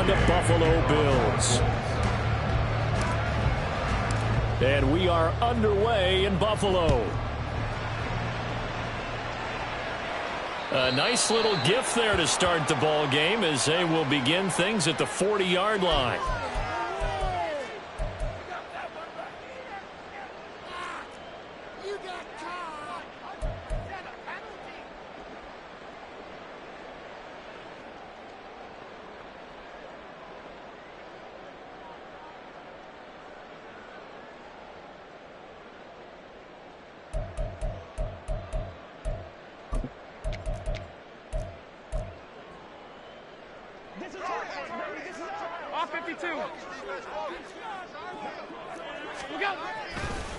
on to Buffalo Bills. And we are underway in Buffalo. A nice little gift there to start the ball game as they will begin things at the 40-yard line.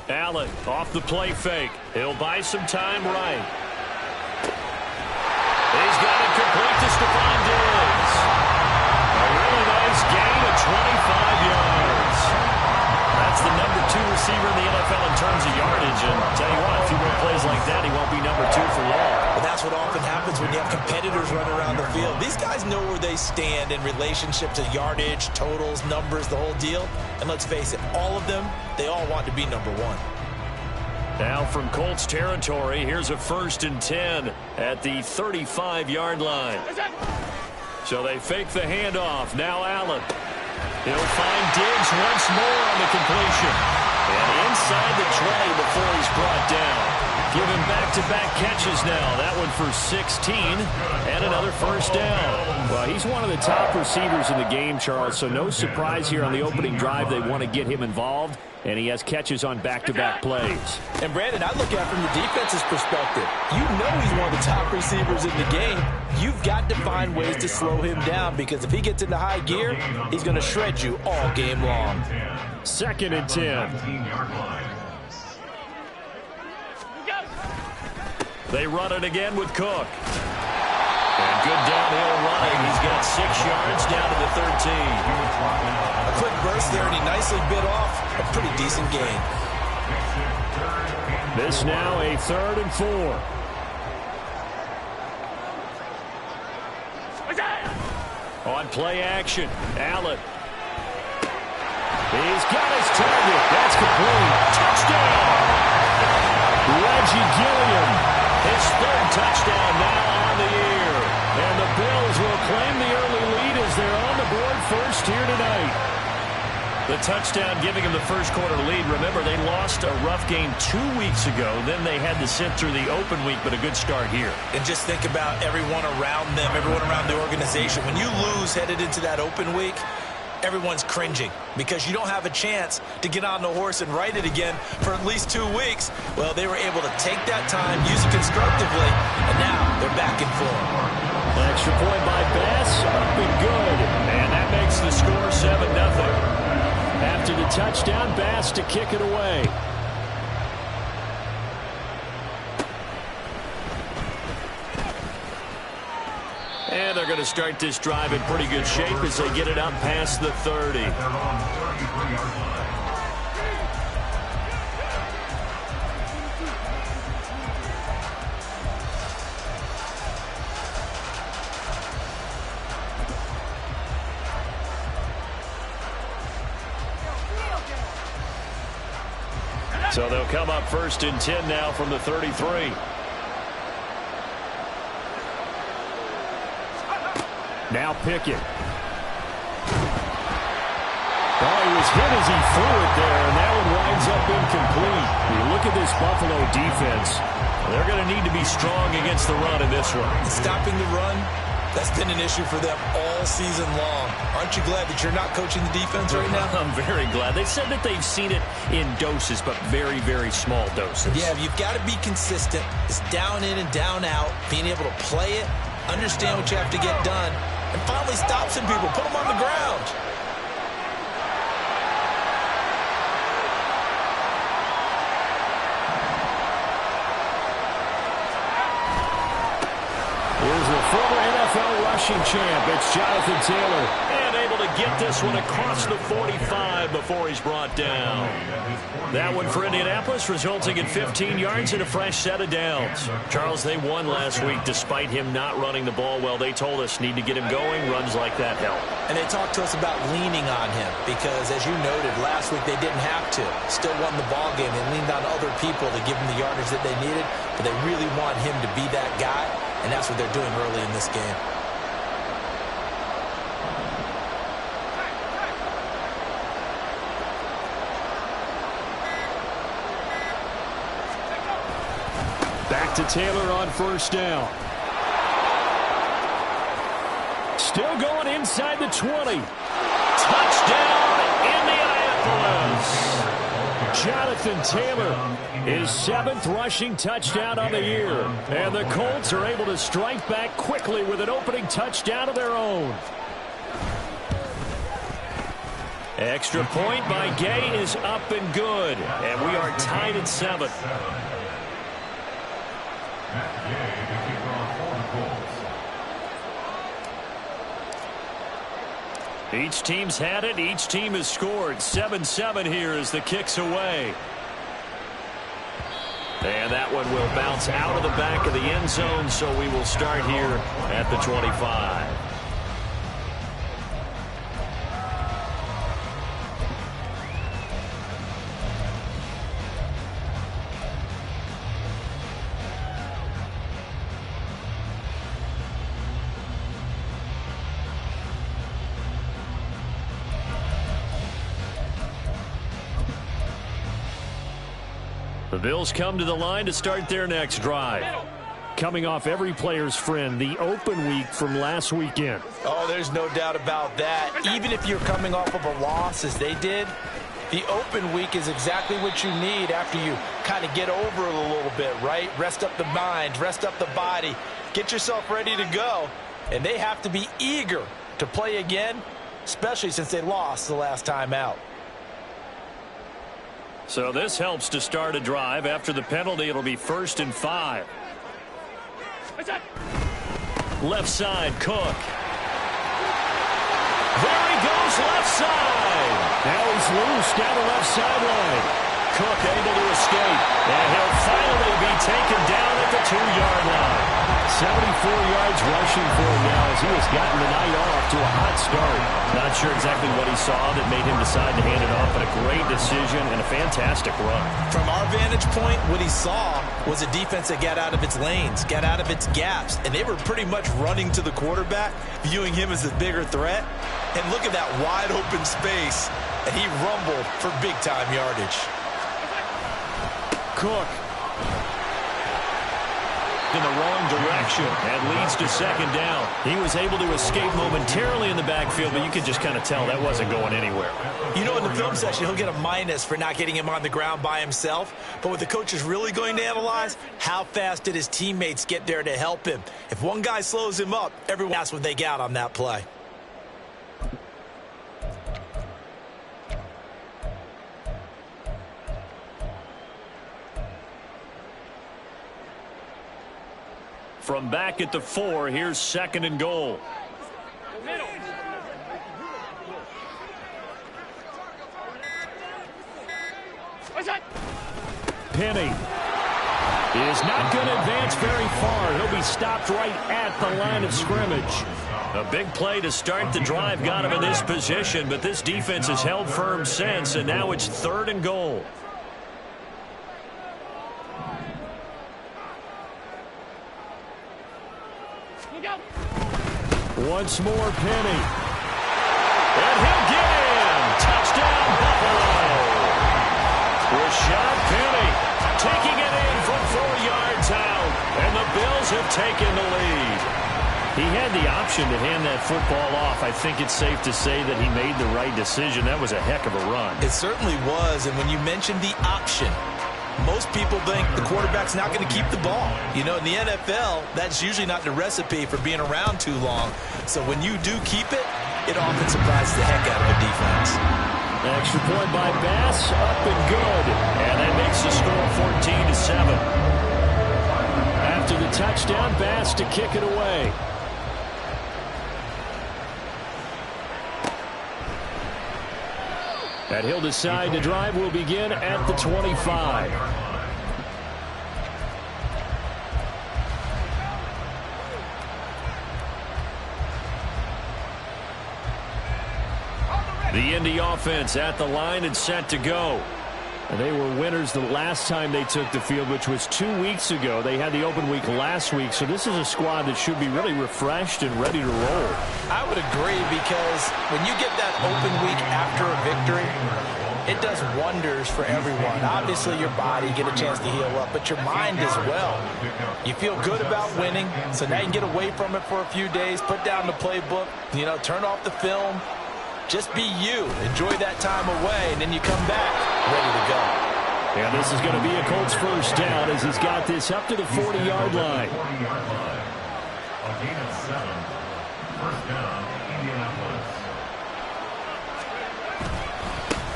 Allen off the play fake. He'll buy some time right. He's got it complete to Stephon Diggs. A really nice gain of 25 yards. That's the number 2 receiver in the NFL in terms of yardage. And tell you what, if he more plays like that, he won't be number 2 for long. But that's what often happens when you have competitors running around the field. These guys know where they stand in relationship to yardage, totals, numbers, the whole deal. And let's face it, all of them, they all want to be number 1. Now from Colts territory, here's a 1st and 10 at the 35-yard line. So they fake the handoff. Now Allen. He'll find Diggs once more on the completion. And inside the 20 before he's brought down. Give him back-to-back catches now. That one for 16 and another 1st down. Well, he's one of the top receivers in the game, Charles, so no surprise here on the opening drive. They want to get him involved, and he has catches on back-to-back plays. And, Brandon, I look at it from the defense's perspective. You know he's one of the top receivers in the game. You've got to find ways to slow him down because if he gets into high gear, he's going to shred you all game long. 2nd and 10. They run it again with Cook. And good downhill running. He's got 6 yards down to the 13. A quick burst there, and he nicely bit off a pretty decent gain. This now a 3rd and 4. On play action, Allen. He's got his target. That's complete. Touchdown. Reggie Gilliam. His 3rd touchdown now on the year. And the Bills will claim the early lead as they're on the board first here tonight. The touchdown giving them the first quarter lead. Remember, they lost a rough game 2 weeks ago. Then they had to sit through the open week, but a good start here. And just think about everyone around them, everyone around the organization. When you lose headed into that open week, everyone's cringing because you don't have a chance to get on the horse and ride it again for at least 2 weeks. Well, they were able to take that time, use it constructively, and now they're back in form. An extra point by Bass, up and good. And that makes the score 7-0. After the touchdown, Bass to kick it away. And they're going to start this drive in pretty good shape as they get it up past the 30. So they'll come up 1st and 10 now from the 33. Now Pickett. Oh, he was hit as he threw it there, and that one winds up incomplete. You look at this Buffalo defense. They're going to need to be strong against the run in this one. Stopping the run, that's been an issue for them all season long. Aren't you glad that you're not coaching the defense right now? I'm very glad. They said that they've seen it in doses, but very, very small doses. Yeah, you've got to be consistent. It's down in and down out, being able to play it, understand what you have to get done, and finally stop some people, put them on the ground. Here's the former NFL rushing champ. It's Jonathan Taylor. And able to get this one across the 45 before he's brought down. That one for Indianapolis, resulting in 15 yards and a fresh set of downs. Charles, they won last week despite him not running the ball well. They told us need to get him going. Runs like that help. And they talked to us about leaning on him because, as you noted, last week they didn't have to. Still won the ball game. They leaned on other people to give them the yardage that they needed, but they really want him to be that guy, and that's what they're doing early in this game. Back to Taylor on first down. Still going inside the 20. Touchdown, Indianapolis. Jonathan Taylor, his 7th rushing touchdown on the year. And the Colts are able to strike back quickly with an opening touchdown of their own. Extra point by Gay is up and good. And we are tied at 7. Each team's had it. Each team has scored. 7-7 here as the kick's away. And that one will bounce out of the back of the end zone, so we will start here at the 25. The Bills come to the line to start their next drive. Coming off every player's friend, the open week from last weekend. Oh, there's no doubt about that. Even if you're coming off of a loss as they did, the open week is exactly what you need after you kind of get over it a little bit, right? Rest up the mind, rest up the body, get yourself ready to go. And they have to be eager to play again, especially since they lost the last time out. So this helps to start a drive. After the penalty, it'll be 1st and 5. Left side, Cook. There he goes, left side. Now he's loose down the left sideline. Cook able to escape. And he'll finally be taken down at the 2-yard line. 74 yards rushing for him now as he has gotten the night off to a hot start. Not sure exactly what he saw that made him decide to hand it off, but a great decision and a fantastic run. From our vantage point, what he saw was a defense that got out of its lanes, got out of its gaps, and they were pretty much running to the quarterback, viewing him as a bigger threat. And look at that wide open space, and he rumbled for big-time yardage. Cook in the wrong direction and leads to 2nd down. He was able to escape momentarily in the backfield, but you could just kind of tell that wasn't going anywhere. You know, in the film session, he'll get a minus for not getting him on the ground by himself. But what the coach is really going to analyze, how fast did his teammates get there to help him? If one guy slows him up, everyone that's what they got on that play. From back at the 4, here's 2nd and goal. Penny is not going to advance very far. He'll be stopped right at the line of scrimmage. A big play to start the drive got him in this position, but this defense has held firm since, and now it's 3rd and goal. Once more, Penny. And he'll get in. Touchdown, Buffalo. Rashad Penny taking it in from 4 yards out. And the Bills have taken the lead. He had the option to hand that football off. I think it's safe to say that he made the right decision. That was a heck of a run. It certainly was. And when you mentioned the option, most people think the quarterback's not going to keep the ball. You know, in the NFL, that's usually not the recipe for being around too long. So when you do keep it, it often surprises the heck out of a defense. Extra point by Bass, up and good. And that makes the score 14-7. After the touchdown, Bass to kick it away. And he'll decide the drive will begin at the 25. The Indy offense at the line and set to go. And they were winners the last time they took the field, which was 2 weeks ago. They had the open week last week, so this is a squad that should be really refreshed and ready to roll. I would agree, because when you get that open week after a victory, it does wonders for everyone. Obviously, your body, get a chance to heal up, but your mind as well. You feel good about winning, so now you can get away from it for a few days, put down the playbook, turn off the film. Just be you. Enjoy that time away, and then you come back ready to go. And this is going to be a Colts first down as he's got this up to the 40-yard line. A gain of 7. First down, Indianapolis.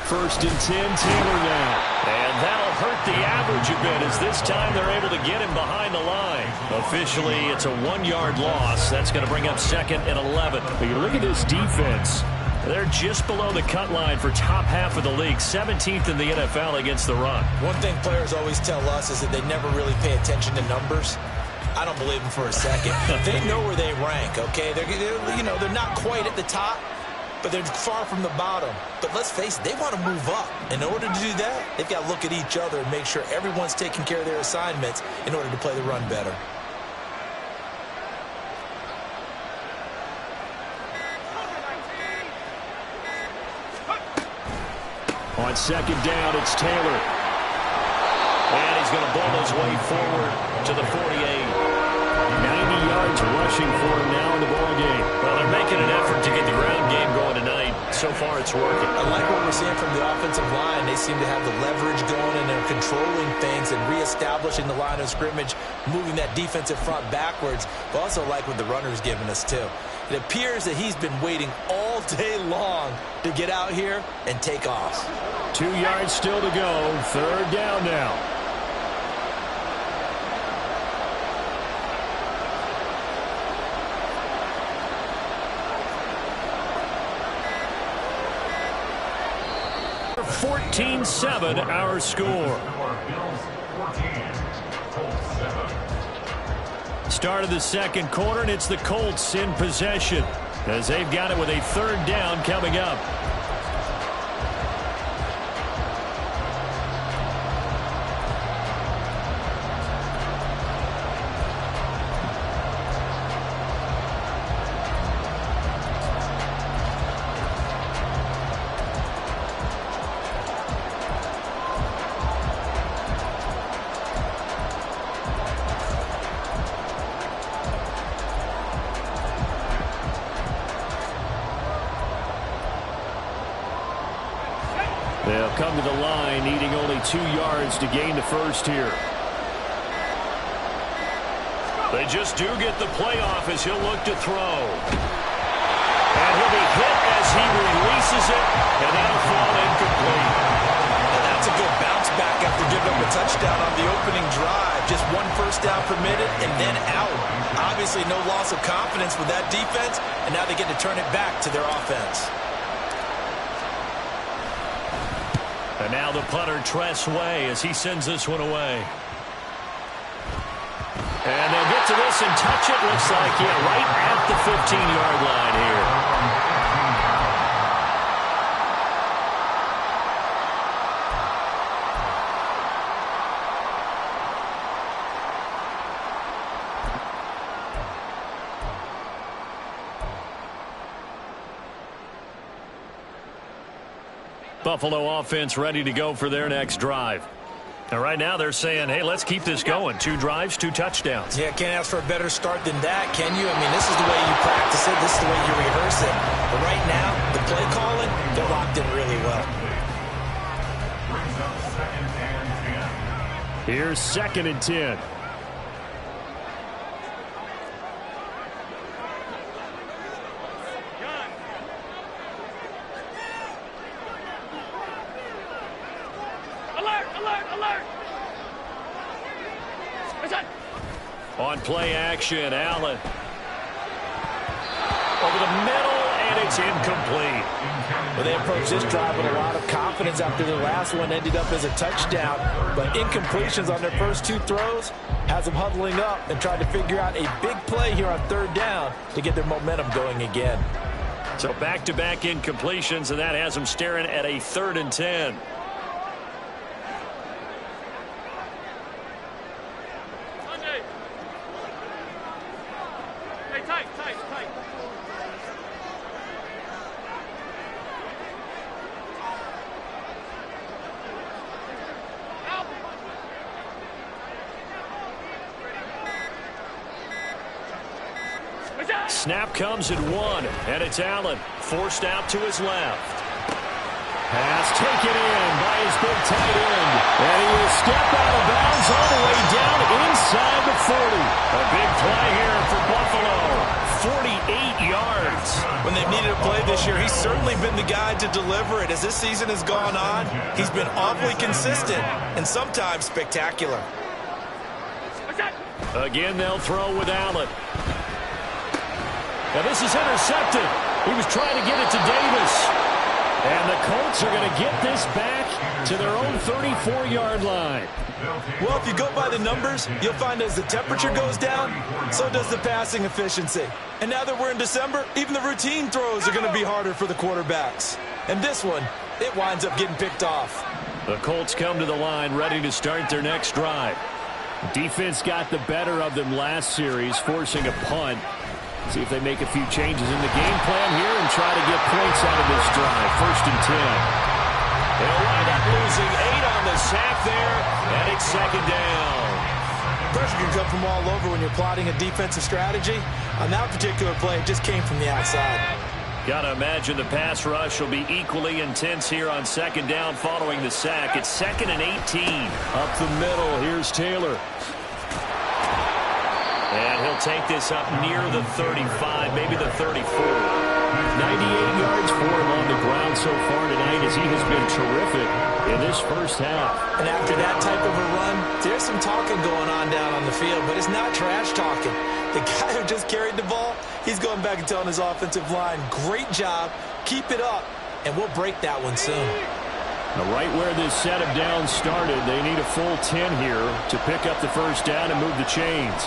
First and 10, Taylor now. And that'll hurt the average a bit as this time they're able to get him behind the line. Officially, it's a 1-yard loss. That's going to bring up 2nd and 11. But you look at this defense. They're just below the cut line for top half of the league, 17th in the NFL against the run. One thing players always tell us is that they never really pay attention to numbers. I don't believe them for a second. They know where they rank, okay? They're not quite at the top, but they're far from the bottom. But let's face it, they want to move up. In order to do that, they've got to look at each other and make sure everyone's taking care of their assignments in order to play the run better. On second down, it's Taylor. And he's going to ball his way forward to the 48. 90 yards rushing for him now in the ball game. Well, they're making an effort to get the ground game going tonight. So far, it's working. I like what we're seeing from the offensive line. They seem to have the leverage going, and they're controlling things and reestablishing the line of scrimmage, moving that defensive front backwards. But also like what the runner's giving us, too. It appears that he's been waiting all day long to get out here and take off. 2 yards still to go. Third down now. For 14-7, our score. Start of the second quarter, and it's the Colts in possession as they've got it with a third down coming up. They'll come to the line, needing only 2 yards to gain the first here. They just do get the playoff as he'll look to throw. And he'll be hit as he releases it, and that'll fall incomplete. And that's a good bounce back after giving up a touchdown on the opening drive. Just 1 first down permitted and then out. Obviously no loss of confidence with that defense, and now they get to turn it back to their offense. And now the punter, Tress Way, as he sends this one away. And they'll get to this and touch it. Looks like, right at the 15-yard line here. Buffalo offense ready to go for their next drive. And right now they're saying, hey, let's keep this going. 2 drives, 2 touchdowns. Yeah, can't ask for a better start than that, can you? I mean, this is the way you practice it. This is the way you rehearse it. But right now, the play calling, they're locked in really well. Here's 2nd and 10. On play action, Allen. Over the middle, and and it's incomplete. Well, they approached this drive with a lot of confidence after their last one ended up as a touchdown. But incompletions on their first two throws has them huddling up and trying to figure out a big play here on third down to get their momentum going again. So back-to-back incompletions, and that has them staring at a 3rd and 10. Snap comes at 1, and it's Allen, forced out to his left. Pass taken in by his big tight end, and he will step out of bounds all the way down inside the 40. A big play here for Buffalo, 48 yards. When they've needed a play this year, he's certainly been the guy to deliver it. As this season has gone on, he's been awfully consistent and sometimes spectacular. Again, they'll throw with Allen. Now this is intercepted. He was trying to get it to Davis. And the Colts are going to get this back to their own 34-yard line. Well, if you go by the numbers, you'll find as the temperature goes down, so does the passing efficiency. And now that we're in December, even the routine throws are going to be harder for the quarterbacks. And this one, it winds up getting picked off. The Colts come to the line ready to start their next drive. Defense got the better of them last series, forcing a punt. See if they make a few changes in the game plan here and try to get points out of this drive. 1st and 10. They'll wind up losing 8 on the sack there, and it's 2nd down. Pressure can come from all over when you're plotting a defensive strategy. On that particular play, it just came from the outside. Got to imagine the pass rush will be equally intense here on 2nd down following the sack. It's 2nd and 18. Up the middle, here's Taylor. And he'll take this up near the 35, maybe the 34. 98 yards for him on the ground so far tonight as he has been terrific in this first half. And after that type of a run, there's some talking going on down on the field, but it's not trash talking. The guy who just carried the ball, he's going back and telling his offensive line, great job, keep it up, and we'll break that one soon. Now right where this set of downs started, they need a full 10 here to pick up the first down and move the chains.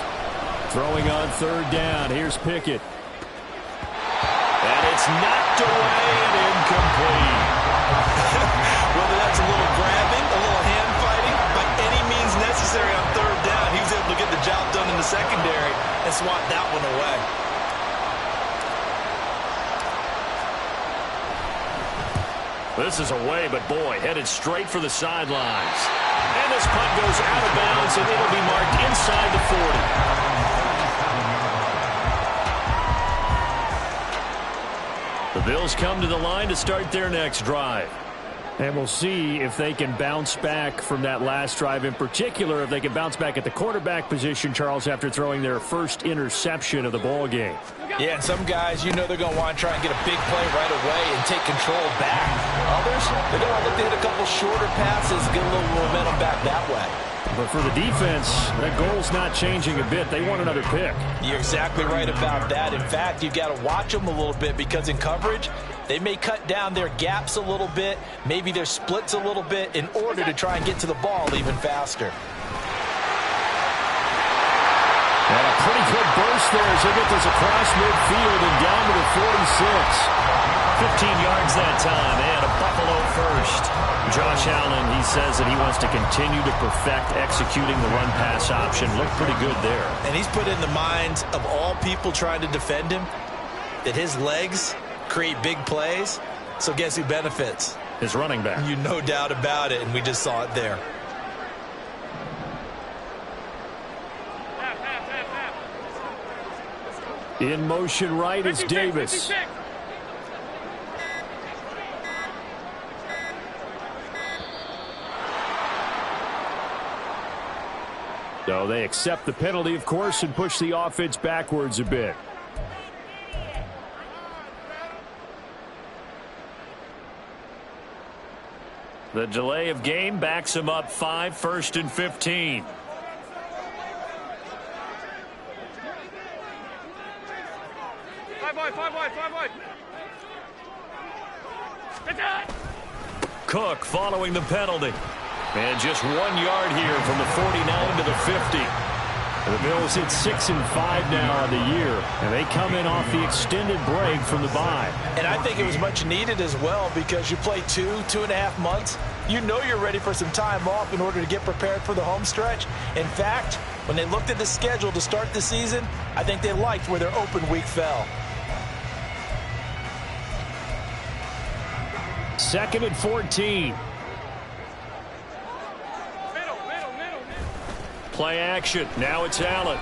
Throwing on 3rd down. Here's Pickett. And it's knocked away and incomplete. Whether that's a little grabbing, a little hand fighting, by any means necessary on 3rd down, he was able to get the job done in the secondary and swat that one away. This is away, but boy, headed straight for the sidelines. And this punt goes out of bounds, and it'll be marked inside the 40. The Bills come to the line to start their next drive. And we'll see if they can bounce back from that last drive, in particular if they can bounce back at the quarterback position, Charles, after throwing their first interception of the ball game. Yeah, and some guys, you know they're going to want to try and get a big play right away and take control back. Others, they're going to look to hit a couple shorter passes, get a little momentum back that way. But for the defense, that goal's not changing a bit. They want another pick. You're exactly right about that. In fact, you've got to watch them a little bit because in coverage, they may cut down their gaps a little bit, maybe their splits a little bit in order to try and get to the ball even faster. And a pretty good burst there as they get this across midfield and down to the 46. 15 yards that time, and a Buffalo first. Josh Allen, he says that he wants to continue to perfect executing the run-pass option. Looked pretty good there. And he's put in the minds of all people trying to defend him that his legs create big plays. So guess who benefits? His running back. You no doubt about it, and we just saw it there. In motion right is Davis. So they accept the penalty, of course, and push the offense backwards a bit. The delay of game backs him up 5, 1st and 15. Five wide. Cook following the penalty. And just 1 yard here from the 49 to the 50. The Bills hit 6-5 now on the year, and they come in off the extended break from the bye. And I think it was much needed as well, because you play 2.5 months. You know you're ready for some time off in order to get prepared for the home stretch. In fact, when they looked at the schedule to start the season, I think they liked where their open week fell. 2nd and 14. Play action. Now it's Allen.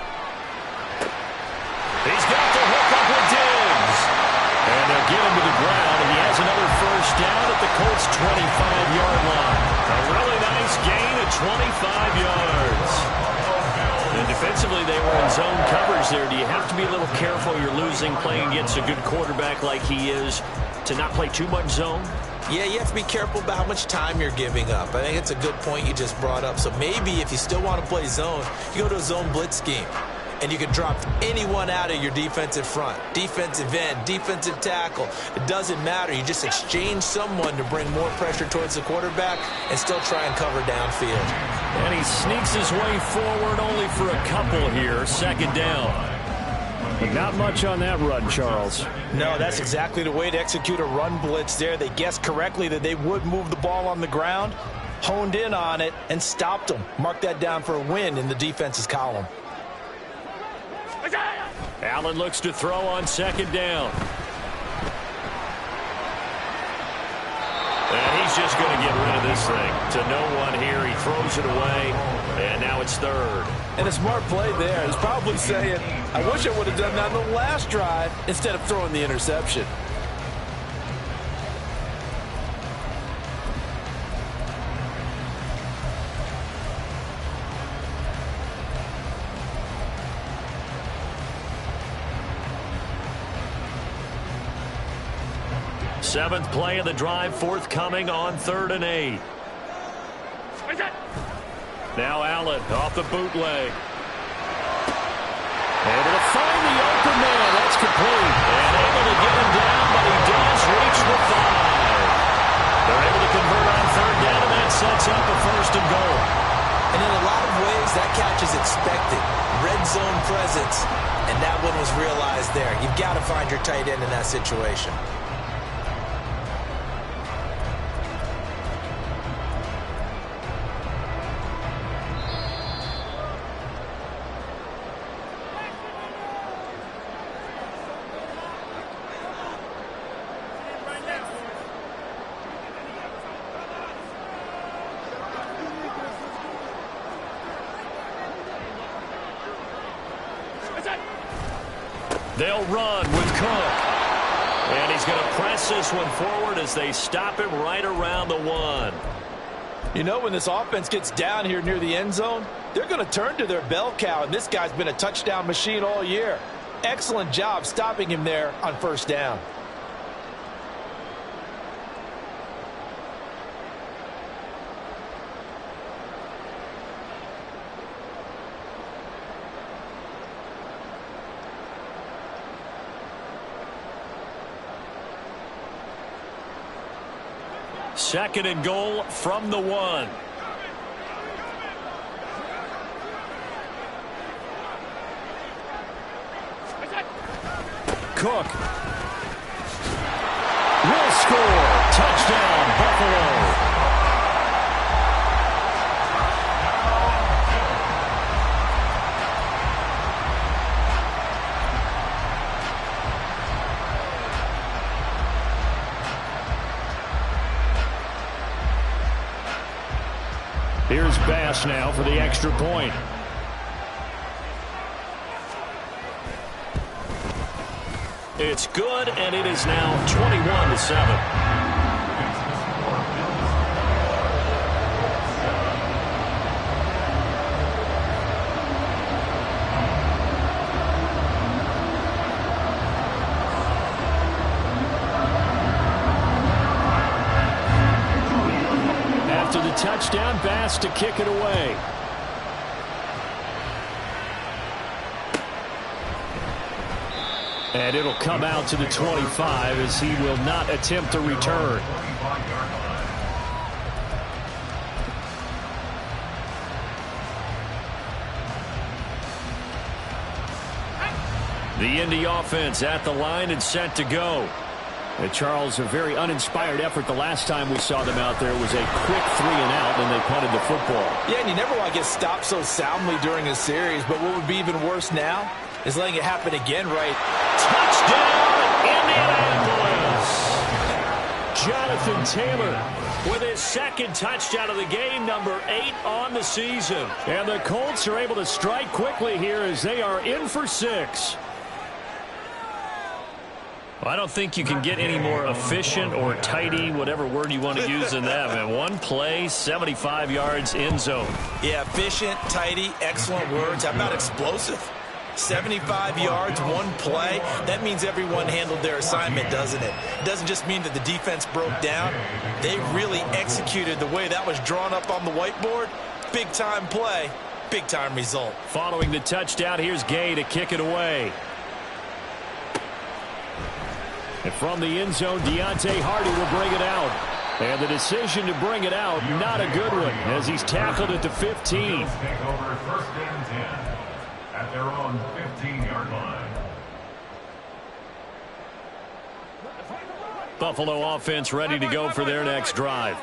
He's got the hook up with Diggs. And they'll get him to the ground, and he has another first down at the Colts' 25-yard line. A really nice gain of 25 yards. And defensively, they were in zone coverage there. Do you have to be a little careful? You're losing playing against a good quarterback like he is to not play too much zone? Yeah, you have to be careful about how much time you're giving up. I think it's a good point you just brought up. So maybe if you still want to play zone, you go to a zone blitz scheme. And you can drop anyone out of your defensive front. Defensive end, defensive tackle. It doesn't matter. You just exchange someone to bring more pressure towards the quarterback and still try and cover downfield. And he sneaks his way forward only for a couple here. 2nd down. But not much on that run, Charles. No, that's exactly the way to execute a run blitz there. They guessed correctly that they would move the ball on the ground, honed in on it, and stopped them. Mark that down for a win in the defense's column. Allen looks to throw on 2nd down. And he's just going to get rid of this thing. To no one here. He throws it away. And now it's 3rd. And a smart play there. He's probably saying, I wish I would have done that on the last drive instead of throwing the interception. Seventh play of the drive forthcoming on 3rd and 8. Now Allen off the bootleg. Able to find the open man. That's complete. And able to get him down, but he does reach the 5. They're able to convert on 3rd down, and that sets up a 1st and goal. And in a lot of ways, that catch is expected. Red zone presence, and that one was realized there. You've got to find your tight end in that situation. They'll run with Cook. And he's going to press this one forward as they stop him right around the 1. You know, when this offense gets down here near the end zone, they're going to turn to their bell cow, and this guy's been a touchdown machine all year. Excellent job stopping him there on 1st down. Second and goal from the 1. Cook will score. Touchdown, Buffalo. Here's Bass now for the extra point. It's good, and it is now 21-7. After the touchdown, Bass to kick it away. And it'll come out to the 25 as he will not attempt to return. The Indy offense at the line and set to go. And Charles, a very uninspired effort the last time we saw them out there. It was a quick 3-and-out, and they punted the football. Yeah, and you never want to get stopped so soundly during a series, but what would be even worse now is letting it happen again, right? Touchdown, Indianapolis! Jonathan Taylor with his second touchdown of the game, number 8 on the season. And the Colts are able to strike quickly here as they are in for 6. I don't think you can get any more efficient or tidy, whatever word you want to use in that. Man, one play, 75 yards, end zone. Yeah, efficient, tidy, excellent words. How about explosive? 75 yards, one play. That means everyone handled their assignment, doesn't it? It doesn't just mean that the defense broke down. They really executed the way that was drawn up on the whiteboard. Big-time play, big-time result. Following the touchdown, here's Gay to kick it away. And from the end zone, Deontay Hardy will bring it out. And the decision to bring it out, not a good one, as he's tackled at the 15. Take over 1st and 10 at their own 15-yard line. Buffalo offense ready to go for their next drive.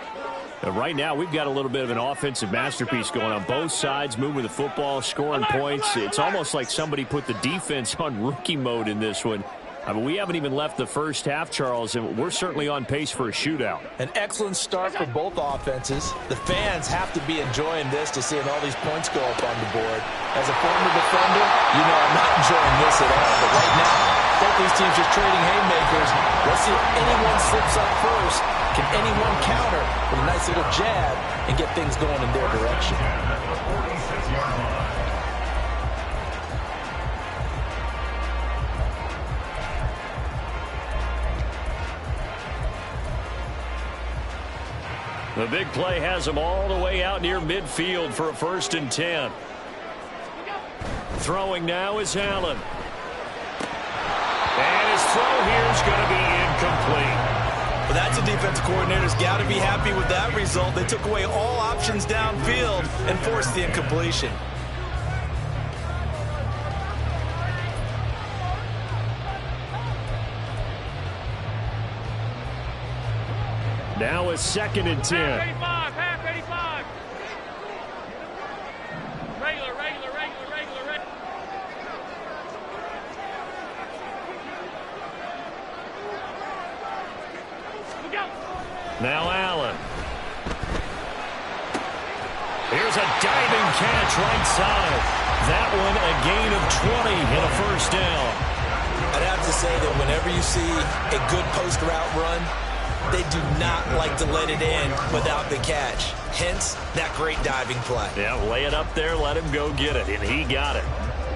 And right now, we've got a little bit of an offensive masterpiece going on. Both sides moving the football, scoring points. It's almost like somebody put the defense on rookie mode in this one. I mean, we haven't even left the first half, Charles, and we're certainly on pace for a shootout. An excellent start for both offenses. The fans have to be enjoying this to seeing all these points go up on the board. As a former defender, you know I'm not enjoying this at all. But right now, both these teams just trading haymakers. Let's see if anyone slips up first. Can anyone counter with a nice little jab and get things going in their direction? The big play has them all the way out near midfield for a 1st and 10. Throwing now is Allen. And his throw here is going to be incomplete. Well, that's a defensive coordinator's got to be happy with that result. They took away all options downfield and forced the incompletion. Now it's 2nd and 10. Half 85. Regular. Now Allen. Here's a diving catch right side. That one a gain of 20 and a 1st down. I'd have to say that whenever you see a good post route run, they do not like to let it in without the catch. Hence, that great diving play. Yeah, lay it up there, let him go get it, and he got it.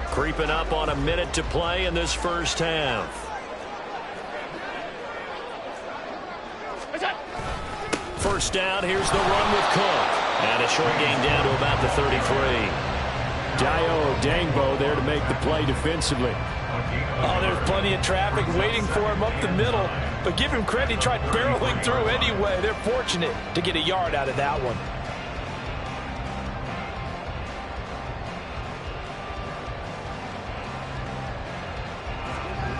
Creeping up on a minute to play in this 1st half. First down, here's the run with Cook. And a short gain down to about the 33. Dio Dangbo there to make the play defensively. Oh, there's plenty of traffic waiting for him up the middle. But give him credit, he tried barreling through anyway. They're fortunate to get a yard out of that one.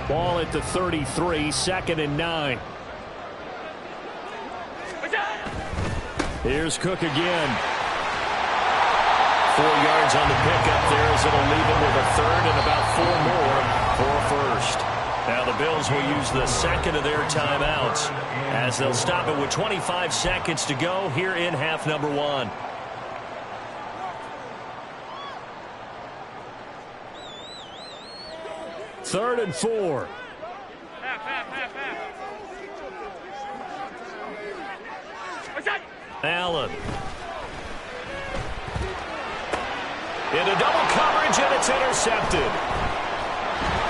Ball at the 33, 2nd and 9. Here's Cook again. 4 yards on the pickup there as it'll leave it with a 3rd and about 4 more for a 1st. Now the Bills will use the 2nd of their timeouts as they'll stop it with 25 seconds to go here in half number 1. Third and 4. Allen. Into double coverage, and it's intercepted.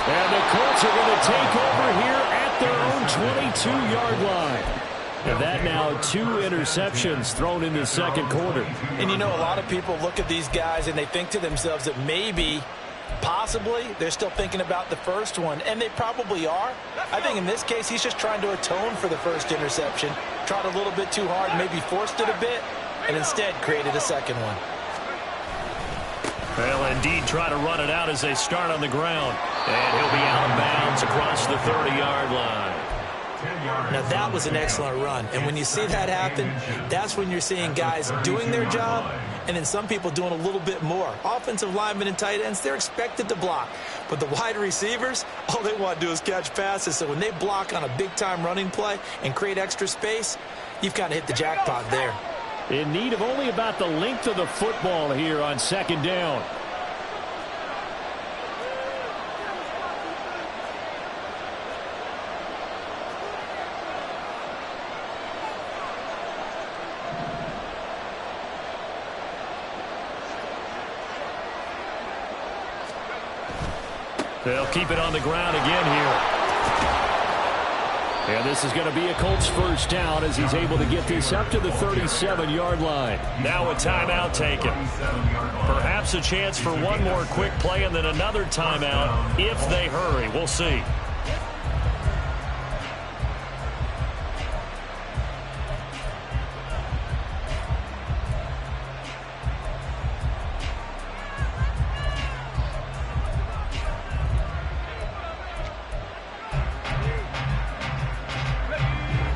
And the Colts are going to take over here at their own 22-yard line. And that now 2 interceptions thrown in the 2nd quarter. And you know, a lot of people look at these guys and they think to themselves that maybe Possibly, they're still thinking about the first one, and they probably are. I think in this case, he's just trying to atone for the first interception, tried a little bit too hard, maybe forced it a bit, and instead created a second one. They'll indeed try to run it out as they start on the ground. And he'll be out of bounds across the 30-yard line. Now, that was an excellent run. And when you see that happen, that's when you're seeing guys doing their job and then some people doing a little bit more. Offensive linemen and tight ends, they're expected to block. But the wide receivers, all they want to do is catch passes. So when they block on a big-time running play and create extra space, you've kind of hit the jackpot there. In need of only about the length of the football here on second down. They'll keep it on the ground again here. And this is going to be a Colts first down as he's able to get this up to the 37-yard line. Now a timeout taken. Perhaps a chance for one more quick play and then another timeout if they hurry. We'll see.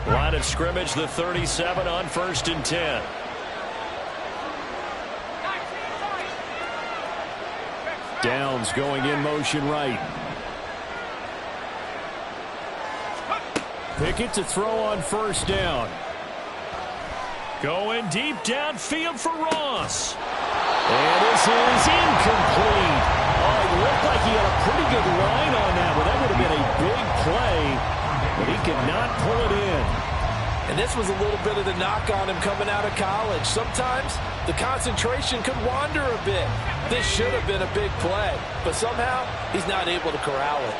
Line of scrimmage, the 37 on 1st and 10. Downs going in motion right. Pickett to throw on first down. Going deep downfield for Ross. And this is incomplete. Oh, it looked like he had a pretty good line on that, but that would have been a big play. But he could not pull it in. And this was a little bit of the knock on him coming out of college. Sometimes the concentration could wander a bit. This should have been a big play, but somehow he's not able to corral it.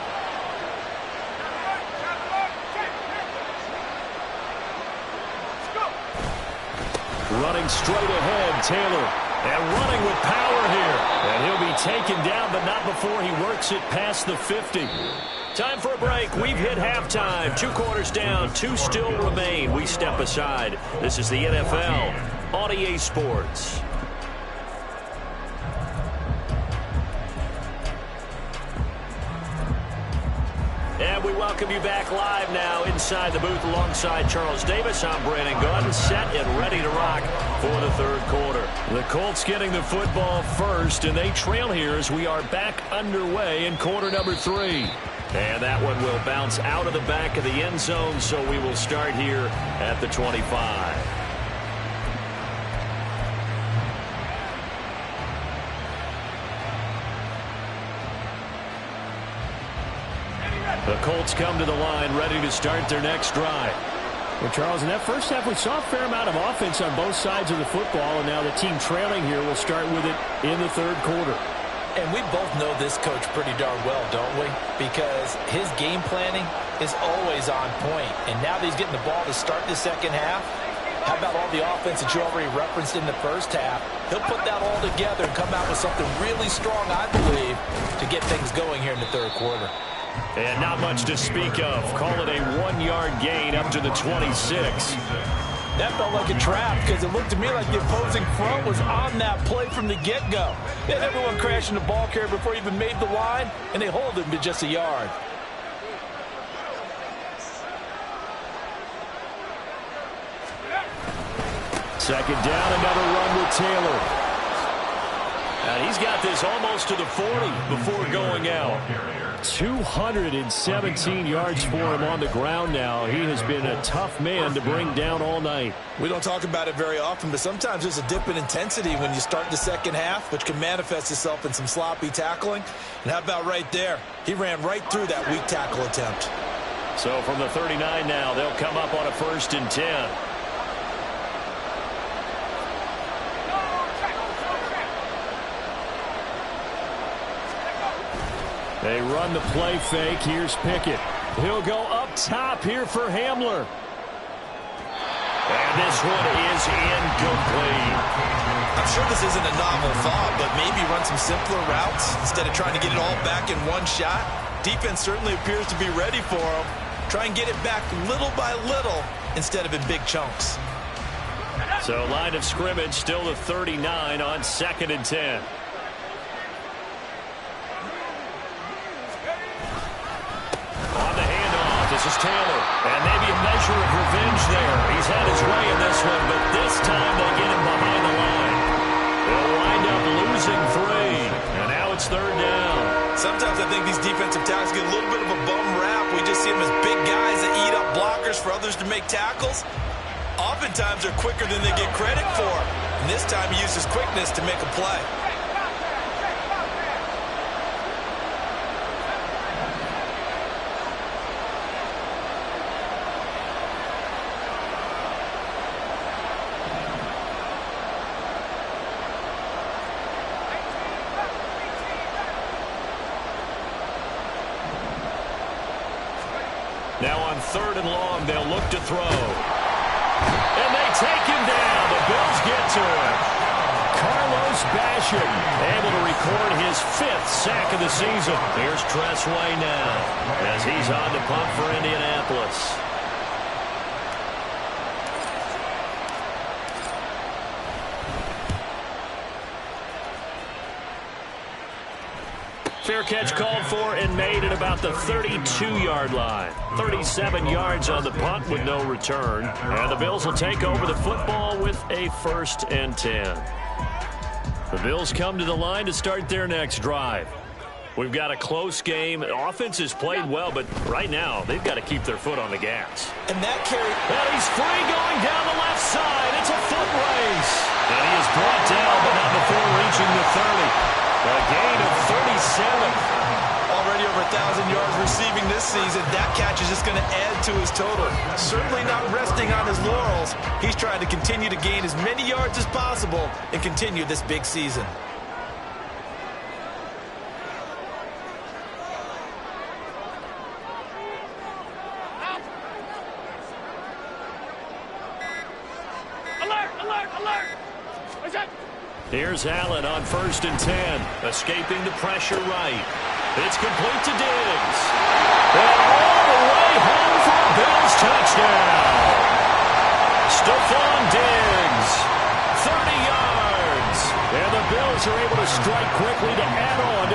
Running straight ahead, Taylor. And running with power here. And he'll be taken down, but not before he works it past the 50. Time for a break. We've hit halftime. 2 quarters down. 2 still remain. We step aside. This is the NFL on EA Sports. And we welcome you back live now inside the booth alongside Charles Davis. I'm Brandon Gunn, set and ready to rock for the 3rd quarter. The Colts getting the football first, and they trail here as we are back underway in quarter number 3. And that one will bounce out of the back of the end zone, so we will start here at the 25. The Colts come to the line ready to start their next drive. Well, Charles, in that first half, we saw a fair amount of offense on both sides of the football, and now the team trailing here will start with it in the 3rd quarter. And we both know this coach pretty darn well, don't we? Because his game planning is always on point. And now that he's getting the ball to start the second half, how about all the offense that you already referenced in the first half? He'll put that all together and come out with something really strong, I believe, to get things going here in the 3rd quarter. And not much to speak of. Call it a 1-yard gain up to the 26. That felt like a trap because it looked to me like the opposing front was on that play from the get-go. They had everyone crashing the ball carrier before he even made the line, and they hold him to just a yard. Second down, another run with Taylor. And he's got this almost to the 40 before going out. 217 yards for him on the ground now. He has been a tough man to bring down all night. We don't talk about it very often, but sometimes there's a dip in intensity when you start the second half, which can manifest itself in some sloppy tackling. And how about right there? He ran right through that weak tackle attempt. So from the 39 now, they'll come up on a 1st and 10. They run the play fake. Here's Pickett. He'll go up top here for Hamler. And this one is incomplete. I'm sure this isn't a novel thought, but maybe run some simpler routes instead of trying to get it all back in one shot. Defense certainly appears to be ready for him. Try and get it back little by little instead of in big chunks. So line of scrimmage still to 39 on 2nd and 10. On the handoff, this is Taylor. And maybe a measure of revenge there. He's had his way in this one, but this time they get him behind the line. They'll wind up losing 3. And now it's 3rd down. Sometimes I think these defensive tackles get a little bit of a bum rap. We just see them as big guys that eat up blockers for others to make tackles. Oftentimes they're quicker than they get credit for. And this time he uses quickness to make a play. Now on 3rd and long, they'll look to throw. And they take him down. The Bills get to him. Carlos Basham able to record his 5th sack of the season. Here's Tressway now as he's on the punt for Indianapolis. Fair catch called for and made at about the 32-yard line. 37 yards on the punt with no return. And the Bills will take over the football with a 1st and 10. The Bills come to the line to start their next drive. We've got a close game. Offense has played well, but right now they've got to keep their foot on the gas. And that carry... And he's free going down the left side. It's a foot race. And he is brought down, but not before reaching the 30. A gain of 37. Already over 1,000 yards receiving this season. That catch is just going to add to his total. Certainly not resting on his laurels. He's trying to continue to gain as many yards as possible and continue this big season. Alert, alert, alert. What's that? Here's Allen on 1st and 10. Escaping the pressure right. It's complete to Diggs. And all the way home for a Bills touchdown. Stephon Diggs. 30 yards. And the Bills are able to strike quickly to add on to